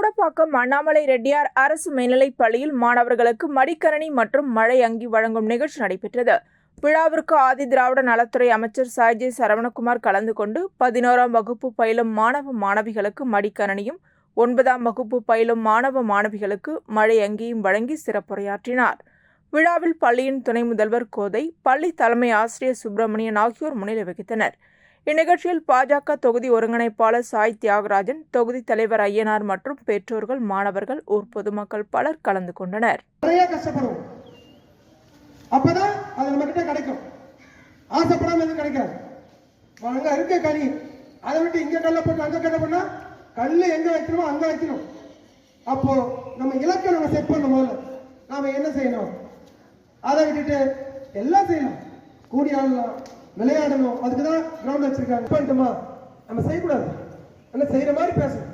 சூடப்பாக்கம் அண்ணாமலை ரெட்டியார் அரசு மேல்நிலைப் பள்ளியில் மாணவர்களுக்கு மடிக்கணினி மற்றும் மழை அங்கி வழங்கும் நிகழ்ச்சி நடைபெற்றது. விழாவிற்கு ஆதி திராவிட நலத்துறை அமைச்சர் சாய்ஜே சரவணகுமார் கலந்து கொண்டு 11ஆம் வகுப்பு பயிலும் மாணவ மாணவிகளுக்கு மடிக்கணினியும் 9ஆம் வகுப்பு பயிலும் மாணவ மாணவிகளுக்கு மழை அங்கியும் வழங்கி சிறப்புரையாற்றினார். விழாவில் பள்ளியின் துணை முதல்வர் கோதை, பள்ளி தலைமை ஆசிரியர் சுப்பிரமணியன் ஆகியோர் முன்னிலை வகித்தனர். இந்நிகழ்ச்சியில் பாஜக தொகுதி ஒருங்கிணைப்பாளர் சாய் தியாகராஜன், தொகுதி தலைவர் ஐயனார் மற்றும் பெற்றோர்கள், மாணவர்கள், ஊர் பொதுமக்கள் பலர் கலந்து கொண்டனர். நிறைய கஷ்டப்படுவோம், அப்பதான் அது நம்ம கிட்ட கிடைக்கும். ஆசைப்படாம எதுவும் கிடைக்காது. அங்க இருக்க கனி, அதை விட்டு இங்க கல்ல போட்டு அங்க கல்ல பண்ணா கல்லு எங்க வைக்கணுமோ அங்க வைக்கணும். அப்போ நம்ம இலக்கை நம்ம செட் பண்ண போது நாம என்ன செய்யணும்? அதை விட்டுட்டு எல்லாம் செய்யலாம், கூடி ஆடலாம், விளையாடணும். அதுக்குதான் கிரவுண்ட் வச்சிருக்காங்க. பண்ணிட்டுமா நம்ம செய்யக்கூடாது, நம்ம செய்யற மாதிரி பேசணும்.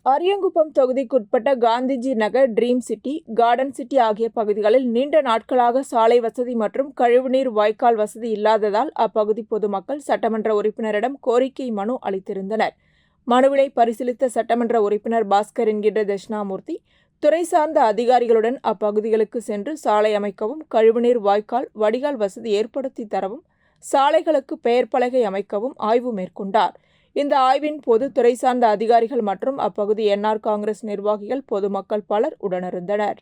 அரியங்குப்பம் தொகுதிக்குட்பட்ட காந்திஜி நகர், ட்ரீம் சிட்டி, கார்டன் சிட்டி ஆகிய பகுதிகளில் நீண்ட நாட்களாக சாலை வசதி மற்றும் கழிவுநீர் வாய்க்கால் வசதி இல்லாததால் அப்பகுதி பொதுமக்கள் சட்டமன்ற உறுப்பினரிடம் கோரிக்கை மனு அளித்திருந்தனர். மனுவினை பரிசீலித்த சட்டமன்ற உறுப்பினர் பாஸ்கர் என்கின்ற தட்சிணாமூர்த்தி துறை சார்ந்த அதிகாரிகளுடன் அப்பகுதிகளுக்கு சென்று சாலை அமைக்கவும், கழிவுநீர் வாய்க்கால் வடிகால் வசதி ஏற்படுத்தி தரவும், சாலைகளுக்கு பெயர் பலகை அமைக்கவும் ஆய்வு மேற்கொண்டார். இந்த ஆய்வின் போது துறை சார்ந்த அதிகாரிகள் மற்றும் அப்பகுதி என்ஆர் காங்கிரஸ் நிர்வாகிகள், பொதுமக்கள் பலர் உடனிருந்தனர்.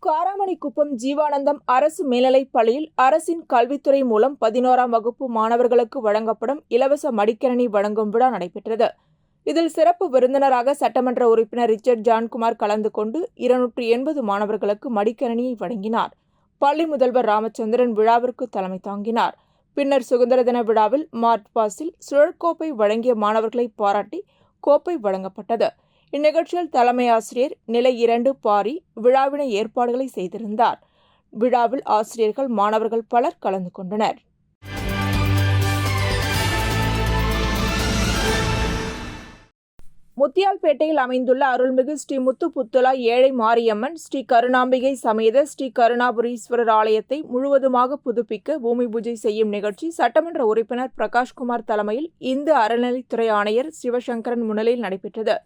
காராமணிக்குப்பம் ஜீவானந்தம் அரசு மேல்நிலைப் பள்ளியில் அரசின் கல்வித்துறை மூலம் 11ஆம் வகுப்பு மாணவர்களுக்கு வழங்கப்படும் இலவச மடிக்கணினி வழங்கும் விழா நடைபெற்றது. இதில் சிறப்பு விருந்தினராக சட்டமன்ற உறுப்பினர் ரிச்சர்ட் ஜான்குமார் கலந்து கொண்டு 280 மாணவர்களுக்கு மடிக்கணினியை வழங்கினார். பள்ளி முதல்வர் ராமச்சந்திரன் விழாவிற்கு தலைமை தாங்கினார். பின்னர் சுதந்திர தின விழாவில் மார்ச் பாஸில் சுழற்கோப்பை வழங்கிய மாணவர்களை பாராட்டி கோப்பை வழங்கப்பட்டது. இந்நிகழ்ச்சியில் தலைமை ஆசிரியர் நிலை 2 பாரி விழாவினை ஏற்பாடுகளை செய்திருந்தார். விழாவில் ஆசிரியர்கள், மாணவர்கள் பலர் கலந்து கொண்டனர். முத்தியால்பேட்டையில் அமைந்துள்ள அருள்மிகு ஸ்ரீ முத்துப்புத்துலா ஏழை மாரியம்மன் ஸ்ரீ கருணாம்பிகை சமேத ஸ்ரீ கருணாபுரீஸ்வரர் ஆலயத்தை முழுவதுமாக புதுப்பிக்க பூமி பூஜை செய்யும் நிகழ்ச்சி சட்டமன்ற உறுப்பினர் பிரகாஷ்குமார் தலைமையில் இந்து அறநிலைத்துறை ஆணையர் சிவசங்கரன் முன்னிலையில் நடைபெற்றது.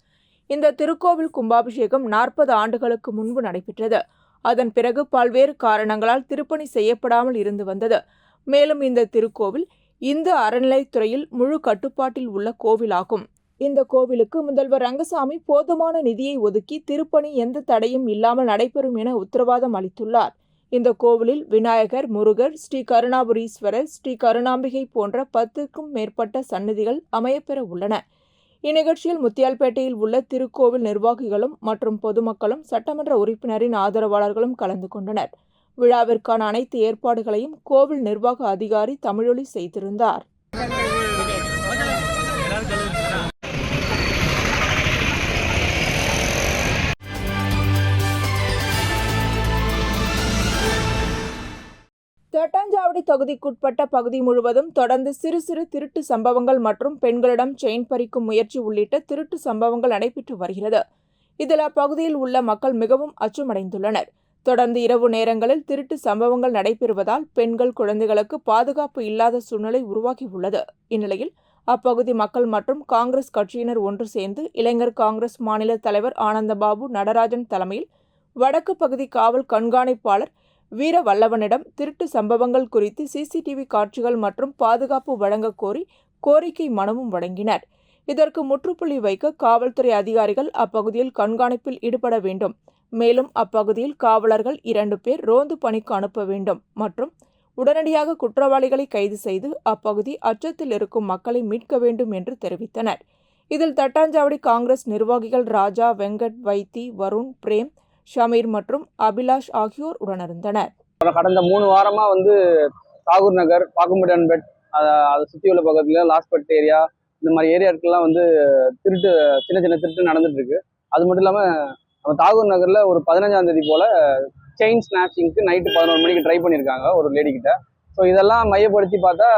இந்த திருக்கோவில் கும்பாபிஷேகம் 40 ஆண்டுகளுக்கு முன்பு நடைபெற்றது. அதன் பிறகு பல்வேறு காரணங்களால் திருப்பணி செய்யப்படாமல் இருந்து வந்தது. மேலும் இந்த திருக்கோவில் இந்து அறநிலைத்துறையில் முழு கட்டுப்பாட்டில் உள்ள கோவிலாகும். இந்த கோவிலுக்கு முதல்வர் ரங்கசாமி போதுமான நிதியை ஒதுக்கி திருப்பணி எந்த தடையும் இல்லாமல் நடைபெறும் என உத்தரவாதம் அளித்துள்ளார். இந்த கோவிலில் விநாயகர், முருகர், ஸ்ரீ கருணாபுரீஸ்வரர், ஸ்ரீ கருணாம்பிகை போன்ற 10க்கும் மேற்பட்ட சன்னதிகள் அமையப்பெற உள்ளன. இந்நிகழ்ச்சியில் முத்தியால்பேட்டையில் உள்ள திருக்கோவில் நிர்வாகிகளும் மற்றும் பொதுமக்களும், சட்டமன்ற உறுப்பினரின் ஆதரவாளர்களும் கலந்து கொண்டனர். விழாவிற்கான அனைத்து ஏற்பாடுகளையும் கோவில் நிர்வாக அதிகாரி தமிழொலி செய்திருந்தார். தட்டாஞ்சாவடி தொகுதிக்குட்பட்ட பகுதி முழுவதும் தொடர்ந்து சிறு சிறு திருட்டு சம்பவங்கள் மற்றும் பெண்களிடம் செயின் பறிக்கும் முயற்சி உள்ளிட்ட திருட்டு சம்பவங்கள் நடைபெற்று வருகிறது. இதில் அப்பகுதியில் உள்ள மக்கள் மிகவும் அச்சமடைந்துள்ளனர். தொடர்ந்து இரவு நேரங்களில் திருட்டு சம்பவங்கள் நடைபெறுவதால் பெண்கள், குழந்தைகளுக்கு பாதுகாப்பு இல்லாத சூழ்நிலை உருவாகியுள்ளது. இந்நிலையில் அப்பகுதி மக்கள் மற்றும் காங்கிரஸ் கட்சியினர் ஒன்று சேர்ந்து இளைஞர் காங்கிரஸ் மாநில தலைவர் ஆனந்தபாபு நடராஜன் தலைமையில் வடக்கு பகுதி காவல் கண்காணிப்பாளர் வீரவல்லவனிடம் திருட்டு சம்பவங்கள் குறித்து சிசிடிவி காட்சிகள் மற்றும் பாதுகாப்பு வழங்க கோரி கோரிக்கை மனுவும் வழங்கினர். இதற்கு முற்றுப்புள்ளி வைக்க காவல்துறை அதிகாரிகள் அப்பகுதியில் கண்காணிப்பில் ஈடுபட வேண்டும். மேலும் அப்பகுதியில் காவலர்கள் 2 பேர் ரோந்து பணிக்கு அனுப்ப வேண்டும் மற்றும் உடனடியாக குற்றவாளிகளை கைது செய்து அப்பகுதி அச்சத்தில் இருக்கும் மக்களை மீட்க வேண்டும் என்று தெரிவித்தனர். இதில் தட்டாஞ்சாவடி காங்கிரஸ் நிர்வாகிகள் ராஜா, வெங்கட், வைத்தி, வருண், பிரேம், ஷமீர் மற்றும் அபிலாஷ் ஆகியோர் உடனிருந்தனர். கடந்த 3 வாரமாக தாகூர் நகர், பாக்கும்படியான்பேட், அதை சுற்றி உள்ள பக்கத்தில் லாஸ்பட் ஏரியா, இந்த மாதிரி ஏரியாக்கெல்லாம் வந்து திருட்டு, சின்ன சின்ன திருட்டு நடந்துட்டு இருக்கு. அது மட்டும் இல்லாமல் நம்ம தாகூர் நகரில் ஒரு 15ஆம் தேதி போல் செயின் ஸ்நாச்சிங்க்கு நைட்டு 11 மணிக்கு ட்ரை பண்ணியிருக்காங்க ஒரு லேடி கிட்ட. ஸோ இதெல்லாம் மையப்படுத்தி பார்த்தா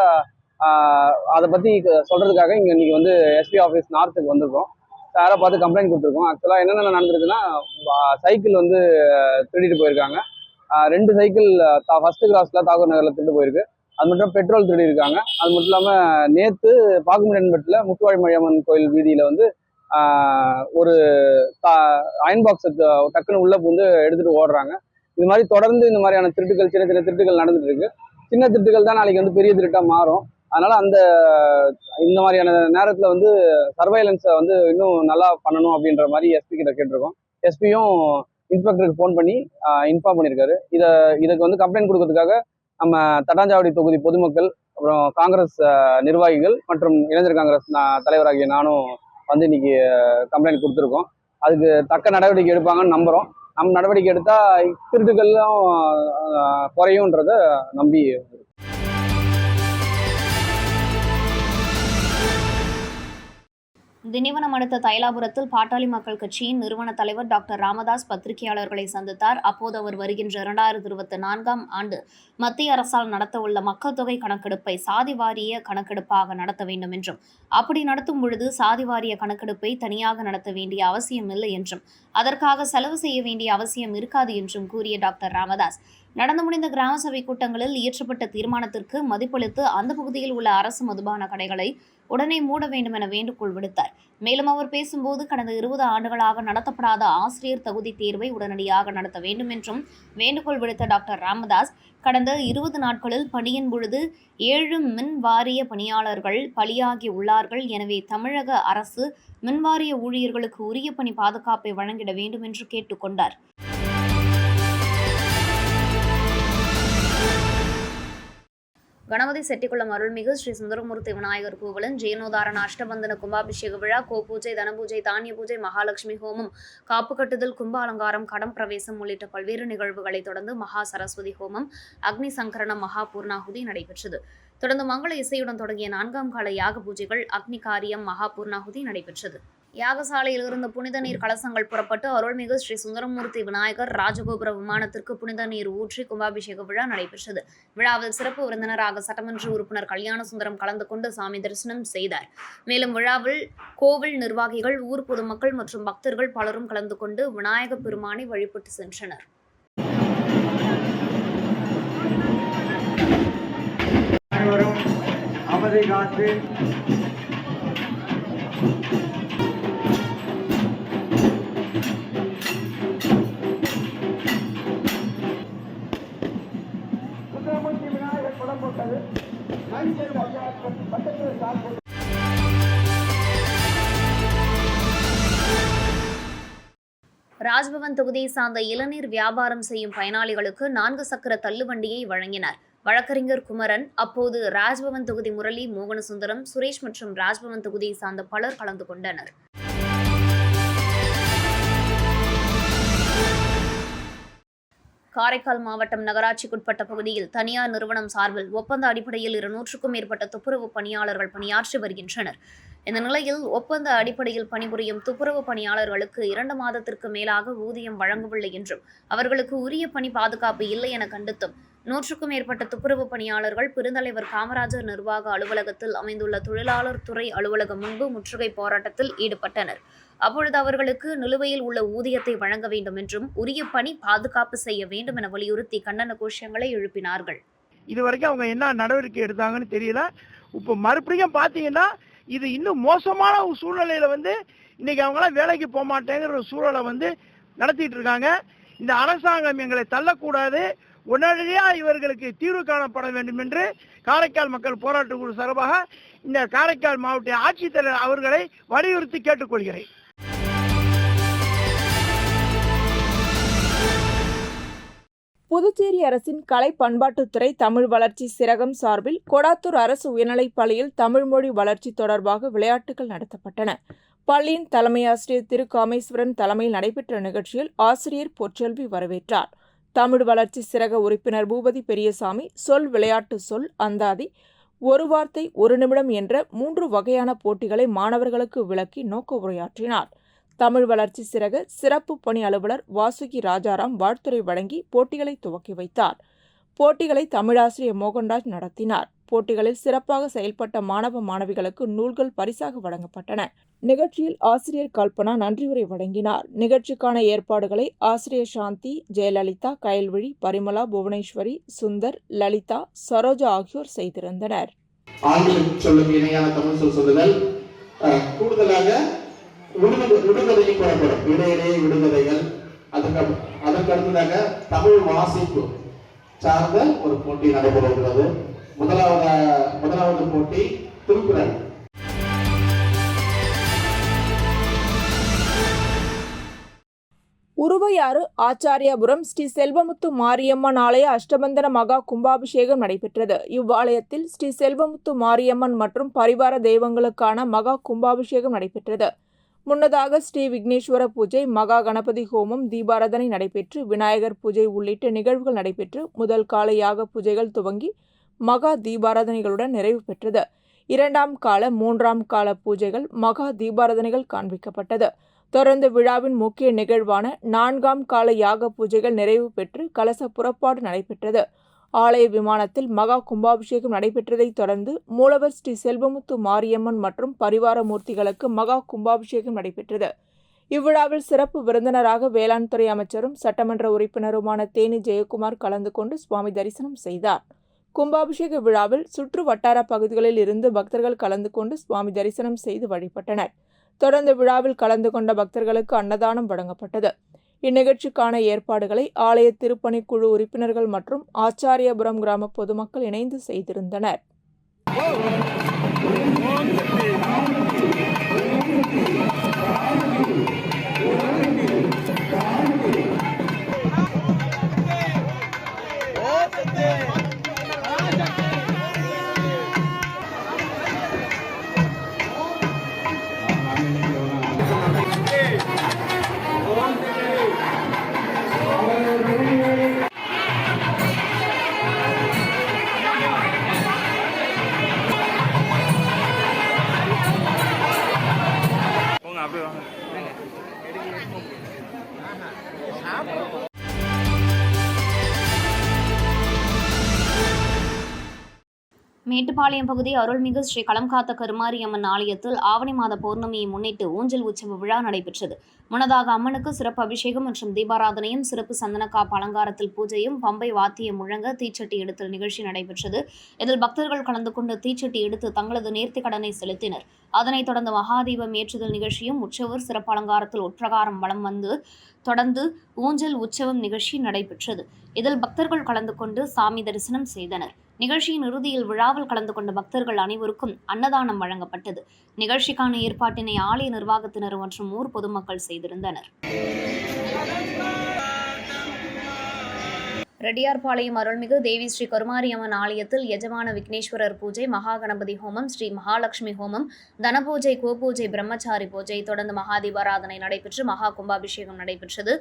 அதை பற்றி சொல்கிறதுக்காக இங்கே இன்றைக்கி வந்து எஸ்பி ஆஃபீஸ் நார்த்துக்கு வந்திருக்கோம். சாரை பார்த்து கம்ப்ளைண்ட் கொடுத்துருக்கோம். ஆக்சுவலாக என்னென்ன நடந்திருக்குன்னா, சைக்கிள் வந்து திருடிட்டு போயிருக்காங்க. 2 சைக்கிள் ஃபர்ஸ்ட் கிராஸில் தாகூர் நகரில் திருட்டு போயிருக்கு. அது மட்டும் பெட்ரோல் திருடி இருக்காங்க. அது மட்டும் இல்லாமல் நேற்று பாகுமரன்பட்டில் முத்துவாழிமழியம்மன் கோயில் வீதியில் வந்து ஒரு அயன் பாக்ஸை டக்குன்னு உள்ள பூந்து எடுத்துட்டு ஓடுறாங்க. இது மாதிரி தொடர்ந்து இந்த மாதிரியான திருட்டுகள், சின்ன சின்ன திருட்டுகள் நடந்துட்டு இருக்கு. சின்ன திருட்டுகள் தான் நாளைக்கு வந்து பெரிய திருட்டா மாறும். அதனால இந்த மாதிரியான நேரத்தில் வந்து சர்வைலன்ஸை வந்து இன்னும் நல்லா பண்ணணும் அப்படின்ற மாதிரி எஸ்பி கிட்ட கேட்டிருக்கோம். எஸ்பியும் இன்ஸ்பெக்டருக்கு ஃபோன் பண்ணி இன்ஃபார்ம் பண்ணியிருக்காரு. இதுக்கு வந்து கம்ப்ளைண்ட் கொடுக்கறதுக்காக நம்ம தட்டாஞ்சாவடி தொகுதி பொதுமக்கள், அப்புறம் காங்கிரஸ் நிர்வாகிகள் மற்றும் இளைஞர் காங்கிரஸ் தலைவராகிய நானும் வந்து இன்னைக்கு கம்ப்ளைண்ட் கொடுத்துருக்கோம். அதுக்கு தக்க நடவடிக்கை எடுப்பாங்கன்னு நம்புகிறோம். நம்ம நடவடிக்கை எடுத்தால் திருட்டுகள்லாம் குறையுன்றத நம்பி. திண்டிவனம் அடுத்த தைலாபுரத்தில் பாட்டாளி மக்கள் கட்சியின் நிறுவன தலைவர் டாக்டர் ராமதாஸ் பத்திரிகையாளர்களை சந்தித்தார். அப்போது அவர் வருகின்ற 2024ஆம் ஆண்டு மத்திய அரசால் நடத்தவுள்ள மக்கள் தொகை கணக்கெடுப்பை சாதி வாரிய கணக்கெடுப்பாக நடத்த வேண்டும் என்றும், அப்படி நடத்தும் பொழுது சாதி வாரிய கணக்கெடுப்பை தனியாக நடத்த வேண்டிய அவசியம் இல்லை என்றும், அதற்காக செலவு செய்ய வேண்டிய அவசியம் இருக்காது என்றும் கூறிய டாக்டர் ராமதாஸ், நடந்து முடிந்த கிராம சபை கூட்டங்களில் இயற்றப்பட்ட தீர்மானத்திற்கு மதிப்பளித்து அந்த பகுதியில் உள்ள அரசு மதுபான கடைகளை உடனே மூட வேண்டும் என வேண்டுகோள் விடுத்தார். மேலும் அவர் பேசும்போது, கடந்த 20 ஆண்டுகளாக நடத்தப்படாத ஆசிரியர் தகுதி தேர்வை உடனடியாக நடத்த வேண்டும் என்றும் வேண்டுகோள் விடுத்த டாக்டர் ராமதாஸ், கடந்த 20 நாட்களில் பணியின் பொழுது 7 மின் வாரிய பணியாளர்கள் பலியாகி உள்ளார்கள். எனவே தமிழக அரசு மின்வாரிய ஊழியர்களுக்கு உரிய பணி பாதுகாப்பை வழங்கிட வேண்டும் என்று கேட்டுக்கொண்டார். கணபதி செட்டிக்குளம் அருள்மிகு ஸ்ரீ சுந்தரமூர்த்தி விநாயகர் கோவிலின் ஜெயனோதாரண அஷ்டபந்தன கும்பாபிஷேக விழா, கோபூஜை, தனபூஜை, தானிய பூஜை, மகாலட்சுமி ஹோமம், காப்பு கட்டுதல், கும்ப அலங்காரம், கடம் பிரவேசம் உள்ளிட்ட பல்வேறு நிகழ்வுகளை தொடர்ந்து மகா சரஸ்வதி ஹோமம், அக்னி சங்கரணம், மகா பூர்ணாகுதி நடைபெற்றது. தொடர்ந்து மங்கள இசையுடன் தொடங்கிய 4ஆம் கால யாக பூஜைகள், அக்னி காரியம், மகா பூர்ணாகுதி நடைபெற்றது. யாகசாலையில் இருந்து புனித நீர் கலசங்கள் புறப்பட்டு அருள்மிகு ஸ்ரீ சுந்தரமூர்த்தி விநாயகர் ராஜகோபுர விமானத்திற்கு புனித நீர் ஊற்றி கும்பாபிஷேக விழா நடைபெற்றது. விழாவில் சிறப்பு விருந்தினராக சட்டமன்ற உறுப்பினர் கல்யாண சுந்தரம் கலந்து கொண்டு சாமி தரிசனம் செய்தார். மேலும் விழாவில் கோவில் நிர்வாகிகள், ஊர் பொதுமக்கள் மற்றும் பக்தர்கள் பலரும் கலந்து கொண்டு விநாயக பெருமானை வழிபட்டு சென்றனர். ராஜ்பவன் தொகுதியை சார்ந்த இளநீர் வியாபாரம் செய்யும் பயனாளிகளுக்கு 4 சக்கர தள்ளுவண்டியை வழங்கினார். வழக்கறிஞர் குமரன், அப்போது ராஜ்பவன் தொகுதி முரளி, மோகனசுந்தரம், சுரேஷ் மற்றும் ராஜ்பவன் தொகுதியை சார்ந்த பலர் கலந்து கொண்டனர். காரைக்கால் மாவட்டம் நகராட்சிக்குட்பட்ட பகுதியில் தனியார் நிறுவனம் சார்பில் ஒப்பந்த அடிப்படையில் 200க்கும் மேற்பட்ட துப்புரவு பணியாளர்கள் பணியாற்றி வருகின்றனர். இந்த நிலையில் ஒப்பந்த அடிப்படையில் பணிபுரியும் துப்புரவு பணியாளர்களுக்கு 2 மாதத்திற்கு மேலாக ஊதியம் வழங்கவில்லை என்றும், அவர்களுக்கு உரிய பணி பாதுகாப்பு இல்லை என கண்டித்தும் 100க்கும் மேற்பட்ட துப்புரவு பணியாளர்கள் பெருந்தலைவர் காமராஜர் நிர்வாக அலுவலகத்தில் அமைந்துள்ள தொழிலாளர் துறை அலுவலகம் முன்பு முற்றுகை போராட்டத்தில் ஈடுபட்டனர். அப்பொழுது அவர்களுக்கு நிலுவையில் உள்ள ஊதியத்தை வழங்க வேண்டும் என்றும், உரிய பணி பாதுகாப்பு செய்ய வேண்டும் என வலியுறுத்தி கண்டன கோஷங்களை எழுப்பினார்கள். இதுவரைக்கும் அவங்க என்ன நடவடிக்கை எடுத்தாங்கன்னு தெரியல. இப்போ மறுபடியும் பார்த்தீங்கன்னா இது இன்னும் மோசமான ஒரு சூழ்நிலையில இன்னைக்கு அவங்களாம் வேலைக்கு போக மாட்டேங்கிற ஒரு சூழலை நடத்திட்டு இருக்காங்க. இந்த அரசாங்கம் எங்களை தள்ளக்கூடாது, உடனடியாக இவர்களுக்கு தீர்வு காணப்பட வேண்டும் என்று காரைக்கால் மக்கள் போராட்ட குழு சார்பாக இந்த காரைக்கால் மாவட்ட ஆட்சித்தலைவர் அவர்களை வலியுறுத்தி கேட்டுக்கொள்கிறேன். புதுச்சேரி அரசின் கலை பண்பாட்டுத்துறை தமிழ் வளர்ச்சி சிறகம் சார்பில் கொடாத்தூர் அரசு உயர்நிலைப் பள்ளியில் தமிழ் மொழி வளர்ச்சி தொடர்பாக விளையாட்டுகள் நடத்தப்பட்டன. பள்ளியின் தலைமை ஆசிரியர் திரு காமேஸ்வரன் தலைமையில் நடைபெற்ற நிகழ்ச்சியில் ஆசிரியர் பொற்செல்வி வரவேற்றார். தமிழ் வளர்ச்சி சிறக உறுப்பினர் பூபதி பெரியசாமி சொல் விளையாட்டு சொல் அந்தாதி, ஒரு வார்த்தை ஒரு நிமிடம் என்ற 3 வகையான போட்டிகளை மாணவர்களுக்கு விளக்கி நோக்க உரையாற்றினார். தமிழ் வளர்ச்சி சிறக சிறப்பு பணி அலுவலர் வாசுகி ராஜாராம் வாழ்த்துரை வழங்கி போட்டிகளை துவக்கி வைத்தார். போட்டிகளை தமிழாசிரியர் மோகன்ராஜ் நடத்தினார். போட்டிகளில் சிறப்பாக செயல்பட்ட மாணவ மாணவிகளுக்கு நூல்கள் பரிசாக வழங்கப்பட்டன. நிகழ்ச்சியில் ஆசிரியர் கல்பனா நன்றியுரை வழங்கினார். நிகழ்ச்சிக்கான ஏற்பாடுகளை ஆசிரியர் சாந்தி, ஜெயலலிதா, கயல்விழி, பரிமளா, புவனேஸ்வரி, சுந்தர், லலிதா, சரோஜா ஆகியோர் செய்திருந்தனர். ஆங்கிலம் சொல்லும் இணையான தமிழ் சொல் சொல்லுதல், கூடுதலாக விடுகதையும் கூறப்படும். இடையிடையே விடுகதைகள், அதற்கு அடுத்ததாக தமிழ் வாசிப்பு சார்ந்த ஒரு போட்டி நடைபெறுகிறது. முதலாவது போட்டி திருக்குறள். உருவையாறு ஆச்சாரியாபுரம் ஸ்ரீ செல்வமுத்து மாரியம்மன் ஆலய அஷ்டபந்தன மகா கும்பாபிஷேகம் நடைபெற்றது. இவ்வாலயத்தில் ஸ்ரீ செல்வமுத்து மாரியம்மன் மற்றும் பரிவார தெய்வங்களுக்கான மகா கும்பாபிஷேகம் நடைபெற்றது. முன்னதாக ஸ்ரீ விக்னேஸ்வர பூஜை, மகா கணபதி ஹோமம், தீபாராதனை நடைபெற்று விநாயகர் பூஜை உள்ளிட்ட நிகழ்வுகள் நடைபெற்று முதல் கால யாக பூஜைகள் துவங்கி மகா தீபாராதனைகளுடன் நிறைவு பெற்றது. 2ஆம் கால 3ஆம் கால பூஜைகள், மகா தீபாராதனைகள் காண்பிக்கப்பட்டது. தொடர்ந்து விழாவின் முக்கிய நிகழ்வான 4ஆம் கால யாக பூஜைகள் நிறைவு பெற்று கலச புறப்பாடு நடைபெற்றது. ஆலய விமானத்தில் மகா கும்பாபிஷேகம் நடைபெற்றதைத் தொடர்ந்து மூலவர் ஸ்ரீ செல்வமுத்து மாரியம்மன் மற்றும் பரிவார மூர்த்திகளுக்கு மகா கும்பாபிஷேகம் நடைபெற்றது. இவ்விழாவில் சிறப்பு விருந்தினராக வேளாண் துறை அமைச்சரும் சட்டமன்ற உறுப்பினருமான தேனி ஜெயக்குமார் கலந்து கொண்டு சுவாமி தரிசனம் செய்தார். கும்பாபிஷேக விழாவில் சுற்று வட்டார பகுதிகளில் இருந்து பக்தர்கள் கலந்து கொண்டு சுவாமி தரிசனம் செய்து வழிபட்டனர். தொடர்ந்து விழாவில் கலந்து கொண்ட பக்தர்களுக்கு அன்னதானம் வழங்கப்பட்டது. இந்நிகழ்ச்சிக்கான ஏற்பாடுகளை ஆலய திருப்பணிக்குழு உறுப்பினர்கள் மற்றும் ஆச்சாரியபுரம் கிராம பொதுமக்கள் இணைந்து செய்திருந்தனர். மேட்டுப்பாளையம் பகுதி அருள்மிகு ஸ்ரீ களம்காத்த கருமாரியம்மன் ஆலயத்தில் ஆவணி மாத பௌர்ணமியை முன்னிட்டு ஊஞ்சல் உற்சவ விழா நடைபெற்றது. முன்னதாக அம்மனுக்கு சிறப்பு அபிஷேகம் மற்றும் தீபாராதனையும், சிறப்பு சந்தனக்காப்பு அலங்காரத்தில் பூஜையும், பம்பை வாத்தியம் முழங்க தீச்சட்டி எடுத்தல் நிகழ்ச்சி நடைபெற்றது. இதில் பக்தர்கள் கலந்து கொண்டு தீச்சட்டி எடுத்து தங்களது நேர்த்திக் கடனை செலுத்தினர். அதனைத் தொடர்ந்து மகாதீபம் ஏற்றுதல் நிகழ்ச்சியும், உற்சவர் சிறப்பு அலங்காரத்தில் உட்பிரகாரம் வலம் வந்து தொடர்ந்து ஊஞ்சல் உற்சவம் நிகழ்ச்சி நடைபெற்றது. இதில் பக்தர்கள் கலந்து கொண்டு சாமி தரிசனம் செய்தனர். நிகழ்ச்சியின் இறுதியில் விழாவில் கலந்து கொண்ட பக்தர்கள் அனைவருக்கும் அன்னதானம் வழங்கப்பட்டது. நிகழ்ச்சிக்கான ஏற்பாட்டினை ஆலய நிர்வாகத்தினர் மற்றும் ஊர் பொதுமக்கள் செய்திருந்தனர். ரெட்டியார்பாளையம் அருள்மிகு தேவி ஸ்ரீ கருமாரியம்மன் ஆலயத்தில் எஜமான விக்னேஸ்வரர் பூஜை, மகா கணபதி ஹோமம், ஸ்ரீ மகாலட்சுமி ஹோமம், தனபூஜை, கோபூஜை, பிரம்மச்சாரி பூஜை, தொடர்ந்து மகாதீபாராதனை நடைபெற்று மகா கும்பாபிஷேகம் நடைபெற்றது.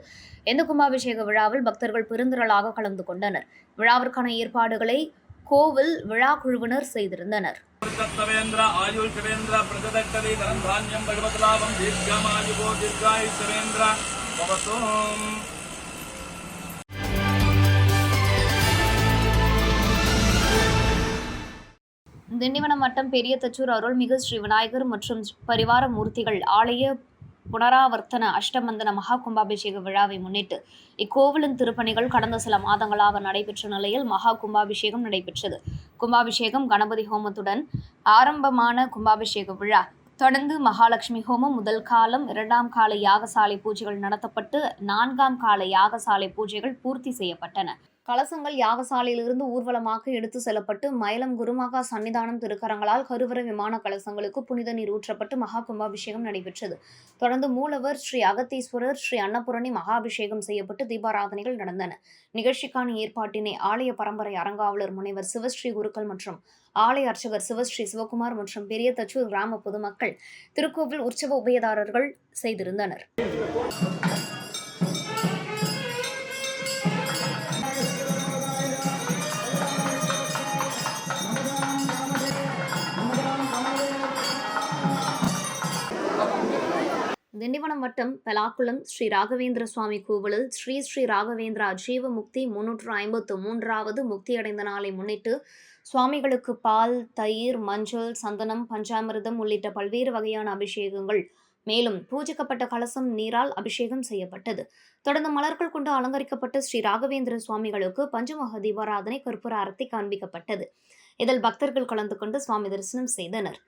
இந்த கும்பாபிஷேக விழாவில் பக்தர்கள் பெருந்திரளாக கலந்து கொண்டனர். விழாவிற்கான ஏற்பாடுகளை கோவில் விழா குழுவினர் செய்திருந்தனர். திண்டிவனம் வட்டம் பெரிய தச்சூர் அருள்மிகு ஸ்ரீ விநாயகர் மற்றும் பரிவார மூர்த்திகள் ஆலய புனராவர்த்தன அஷ்டமந்தன மகா கும்பாபிஷேக விழாவை முன்னிட்டு இக்கோவிலின் திருப்பணிகள் கடந்த சில மாதங்களாக நடைபெற்ற நிலையில் மகா கும்பாபிஷேகம் நடைபெற்றது. கும்பாபிஷேகம் கணபதி ஹோமத்துடன் ஆரம்பமான கும்பாபிஷேக விழா தொடர்ந்து மகாலட்சுமி ஹோமம், முதல் காலம் 2ஆம் கால யாகசாலை பூஜைகள் நடத்தப்பட்டு 4ஆம் கால யாகசாலை பூஜைகள் பூர்த்தி செய்யப்பட்டன. கலசங்கள் யாகசாலையிலிருந்து ஊர்வலமாக எடுத்து செல்லப்பட்டு மயிலம் குருமகா சன்னிதானம் திருக்கரங்களால் கருவறை விமான கலசங்களுக்கு புனித நீர் ஊற்றப்பட்டு மகா கும்பாபிஷேகம் நடைபெற்றது. தொடர்ந்து மூலவர் ஸ்ரீ அகத்தீஸ்வரர், ஸ்ரீ அன்னபூரணி மகாபிஷேகம் செய்யப்பட்டு தீபாராதனைகள் நடந்தன. நிகழ்ச்சிக்கான ஏற்பாட்டினை ஆலய பரம்பரை அறங்காவலர் முனைவர் சிவஸ்ரீ குருக்கள் மற்றும் ஆலய அர்ச்சகர் சிவஸ்ரீ சிவகுமார் மற்றும் பெரிய தச்சூர் கிராம பொதுமக்கள், திருக்கோவில் உற்சவ உபயதாரர்கள் செய்திருந்தனர். திண்டிவனம் வட்டம் பெலாக்குளம் ஸ்ரீ ராகவேந்திர சுவாமி கோவிலில் ஸ்ரீ ஸ்ரீ ராகவேந்திரா ஜீவ முக்தி 353வது முக்தியடைந்த நாளை முன்னிட்டு சுவாமிகளுக்கு பால், தயிர், மஞ்சள், சந்தனம், பஞ்சாமிர்தம் உள்ளிட்ட பல்வேறு வகையான அபிஷேகங்கள், மேலும் பூஜிக்கப்பட்ட கலசம் நீரால் அபிஷேகம் செய்யப்பட்டது. தொடர்ந்து மலர்கள் கொண்டு அலங்கரிக்கப்பட்ட ஸ்ரீ ராகவேந்திர சுவாமிகளுக்கு பஞ்சமுக தீபாராதனை, கற்பூர ஆரத்தி காண்பிக்கப்பட்டது. இதில் பக்தர்கள் கலந்து கொண்டு சுவாமி தரிசனம் செய்தனர்.